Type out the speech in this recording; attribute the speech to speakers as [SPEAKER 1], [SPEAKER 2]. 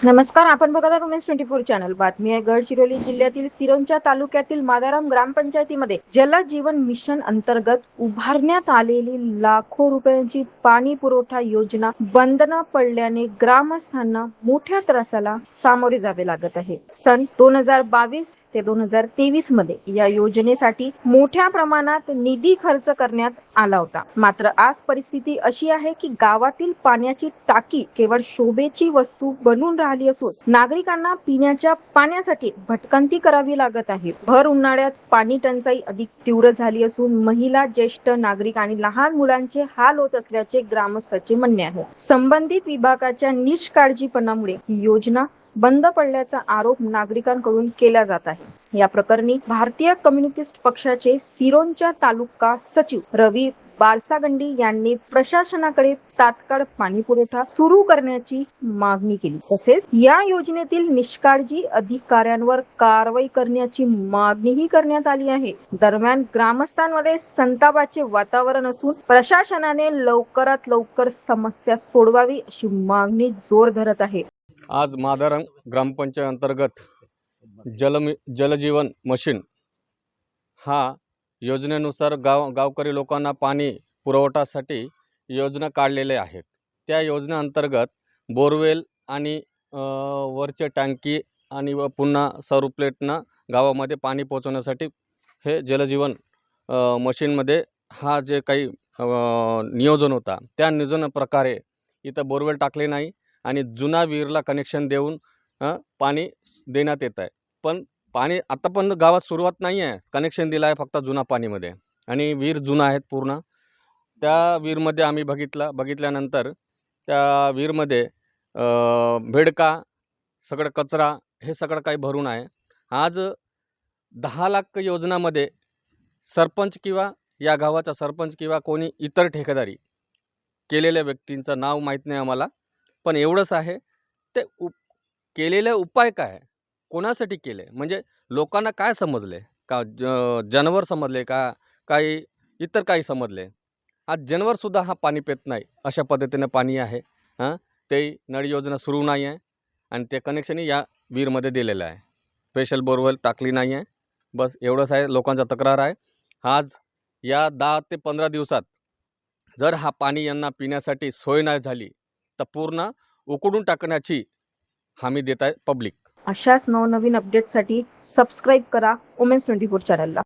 [SPEAKER 1] नमस्कार, आपण बघत आहात उमेश 24 चॅनल. बातमी आहे गडचिरोली जिल्ह्यातील सिरोंचा तालुक्यातील मादाराम ग्रामपंचायतीमध्ये जल जीवन मिशन अंतर्गत उभारण्यात आलेली लाखो रुपयांची पाणी पुरवठा योजना बंद न पडल्याने ग्रामस्थांना मोठ्या त्रासाला सामोरे जावे लागत आहे. सन 2022 ते 2023 मध्ये या योजनेसाठी मोठ्या प्रमाणात निधी खर्च करण्यात आला होता. मात्र आज परिस्थिती अशी आहे की गावातील पाण्याची टाकी केवळ शोभेची वस्तू बनून राहिली असून नागरिकांना पिण्याच्या पाण्यासाठी भटकंती करावी लागत आहे. भर उन्हाळ्यात पाणी टंचाई अधिक तीव्र झाली असून महिला, ज्येष्ठ नागरिक आणि लहान मुलांचे हाल होत असल्याचे ग्रामस्थांचे म्हणणे आहे. संबंधित विभागाच्या निष्काळजीपणामुळे ही योजना बंद पडल्याचा आरोप नागरिकांकडून केला जात आहे. या प्रकरणी भारतीय कम्युनिस्ट पक्षाचे सिरोंचा तालुका सचिव रवी बालसागंडी यांनी प्रशासनाकडे तात्काळ पाणी पुरवठा सुरू करण्याची मागणी केली. तसेच या योजनेतील निष्काळजी अधिकाऱ्यांवर कारवाई करण्याची मागणीही करण्यात आली आहे. दरम्यान ग्रामस्थांमध्ये संतापाचे वातावरण असून प्रशासनाने लवकरात लवकर समस्या सोडवावी अशी मागणी जोर धरत आहे.
[SPEAKER 2] आज मादारम ग्रामपंचायत अंतर्गत जलजीवन मिशन हा योजनेनुसार गावकरी लोकांना पाणी पुरवठ्यासाठी योजना काढलेल्या आहेत. त्या योजनेअंतर्गत बोरवेल आणि वरचे टँकी आणि पुन्हा सौर प्लेटनं गावामध्ये पाणी पोहोचवण्यासाठी हे जलजीवन मशीनमध्ये हा जे काही नियोजन होता त्या नियोजनाप्रकारे इथं बोरवेल टाकले नाही आणि जुना विहीरला कनेक्शन देऊन पाणी देण्यात येत आहे. पण पाणी आता पण गावात सुरुवात नाही आहे. कनेक्शन दिलं आहे फक्त जुना पाणीमध्ये आणि विहीर जुना आहेत पूर्ण. त्या विहीरमध्ये आम्ही बघितल्यानंतर त्या विहीरमध्ये भेडका सगळं कचरा हे सगळं काही भरून आहे. आज 10 लाख योजनामध्ये सरपंच किंवा या गावाचा सरपंच किंवा कोणी इतर ठेकेदारी केलेल्या व्यक्तींचं नाव माहीत नाही आम्हाला. पण एवढंच आहे ते केलेले उपाय काय, कोणासाठी केले, म्हणजे लोकांना काय समजले का, जनावर समजले का, काही इतर काही समजले. आज जनावरसुद्धा हा पाणी पित नाही अशा पद्धतीने पाणी आहे. ते नळ योजना सुरू नाही आहे आणि ते कनेक्शनही या विहीरमध्ये दिलेलं आहे. स्पेशल बोरवेल टाकली नाही आहे. बस एवढंच आहे लोकांचा तक्रार आहे. आज या 10 ते 15 दिवसात जर हा पाणी यांना पिण्यासाठी सोय नाही झाली तर पूर्ण उकडून टाकण्याची हमी देत आहे पब्लिक.
[SPEAKER 1] अशाच नवनवीन अपडेटसाठी सबस्क्राईब करा उमेश 24 चॅनलला.